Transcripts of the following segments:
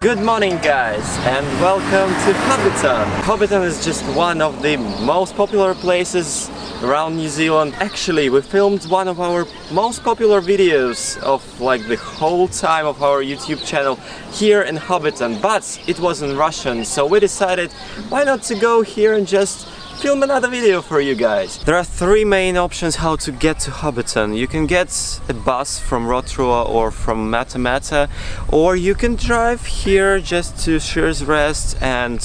Good morning guys and welcome to Hobbiton. Hobbiton is just one of the most popular places around New Zealand. Actually, we filmed one of our most popular videos of like the whole time of our YouTube channel here in Hobbiton, but it was in Russian, so we decided why not to go here and just film another video for you guys. There are three main options how to get to Hobbiton. You can get a bus from Rotorua or from Matamata, or you can drive here just to Shears Rest and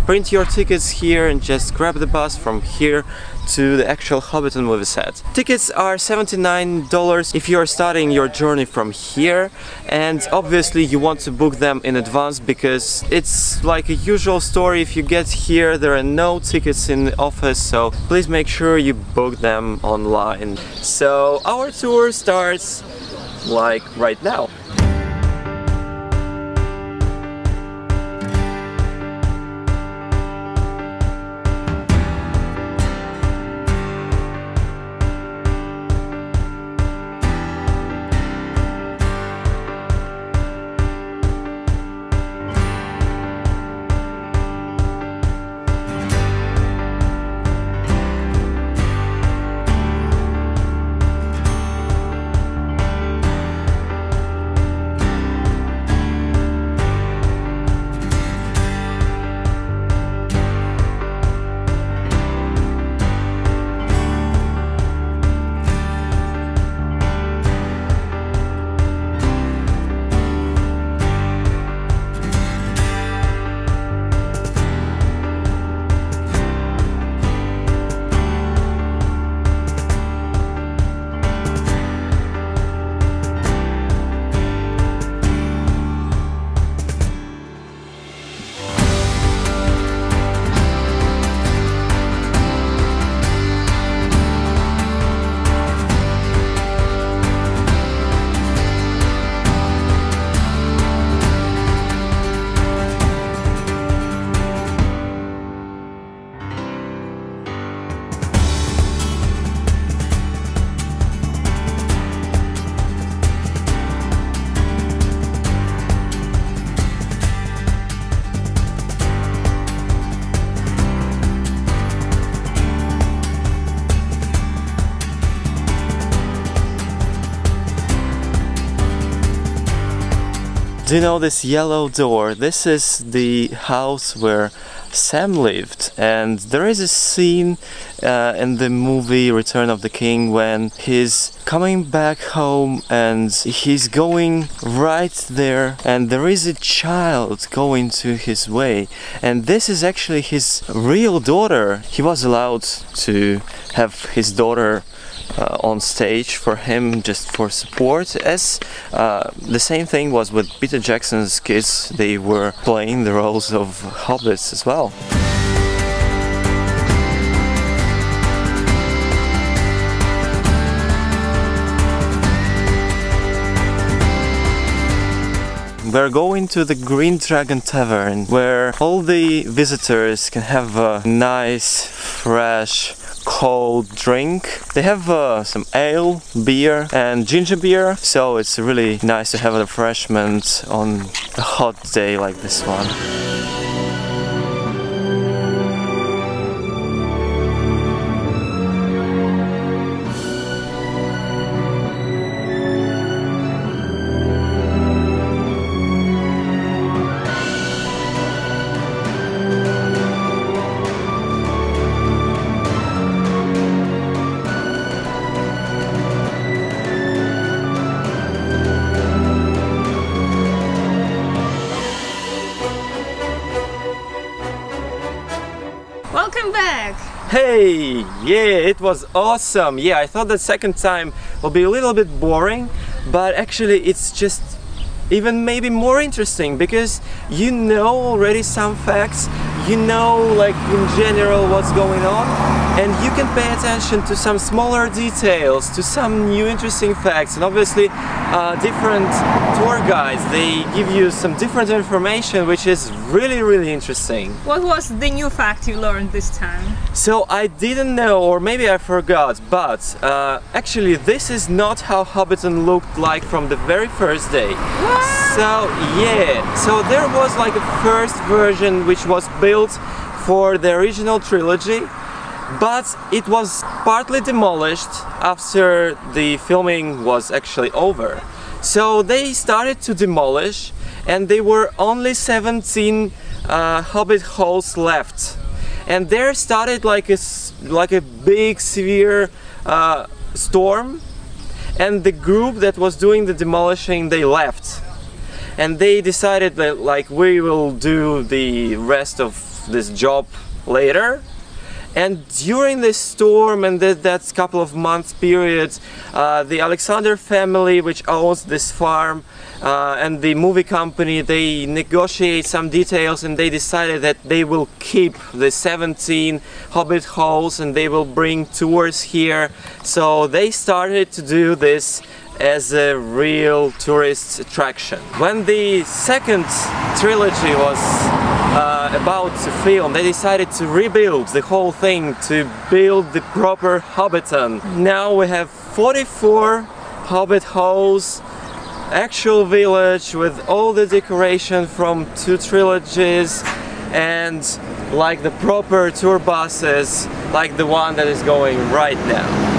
print your tickets here and just grab the bus from here to the actual Hobbiton Movie Set. Tickets are $79 if you are starting your journey from here, and obviously you want to book them in advance because it's like a usual story. If you get here, there are no tickets in the office, so please make sure you book them online. So our tour starts like right now. Do you know this yellow door? This is the house where Sam lived, and there is a scene in the movie Return of the King when he's coming back home and he's going right there, and there is a child going to his way, and this is actually his real daughter. He was allowed to have his daughter on stage for him, just for support, as the same thing was with Peter Jackson's kids. They were playing the roles of hobbits as well. We're going to the Green Dragon Tavern, where all the visitors can have a nice, fresh, cold drink. They have some ale, beer and ginger beer, so it's really nice to have a refreshment on a hot day like this one. Welcome back! Hey! Yeah, it was awesome! Yeah, I thought the second time will be a little bit boring, but actually it's just even maybe more interesting because you know already some facts, you know, like in general what's going on, and you can pay attention to some smaller details, to some new interesting facts, and obviously different tour guides, they give you some different information which is really interesting. What was the new fact you learned this time? So I didn't know, or maybe I forgot, but actually this is not how Hobbiton looked like from the very first day. What? So yeah, so there was like a first version which was built for the original trilogy, but it was partly demolished after the filming was actually over. So they started to demolish, and there were only 17 Hobbit Holes left. And there started like a big severe storm, and the group that was doing the demolishing, they left. And they decided that like we will do the rest of this job later. And during this storm and that couple of months period, the Alexander family, which owns this farm, and the movie company, they negotiate some details, and they decided that they will keep the 17 Hobbit Holes and they will bring tours here. So they started to do this as a real tourist attraction. When the second trilogy was about to film, they decided to rebuild the whole thing, to build the proper Hobbiton. Now we have 44 Hobbit Holes, actual village with all the decoration from two trilogies, and like the proper tour buses, like the one that is going right now.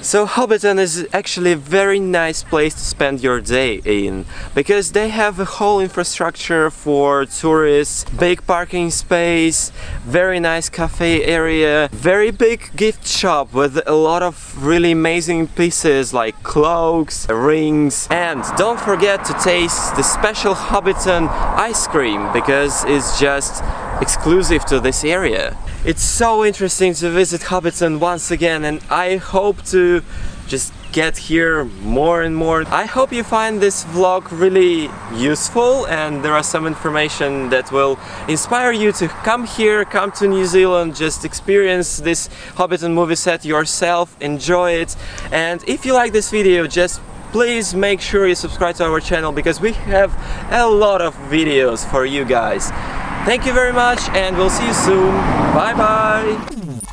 So Hobbiton is actually a very nice place to spend your day in, because they have a whole infrastructure for tourists, big parking space, very nice cafe area, very big gift shop with a lot of really amazing pieces like cloaks, rings, and don't forget to taste the special Hobbiton ice cream, because it's just exclusive to this area. It's so interesting to visit Hobbiton once again, and I hope to just get here more and more. I hope you find this vlog really useful, and there are some information that will inspire you to come here, come to New Zealand, just experience this Hobbiton movie set yourself, enjoy it. And if you like this video, just please make sure you subscribe to our channel, because we have a lot of videos for you guys. Thank you very much, and we'll see you soon. Bye bye!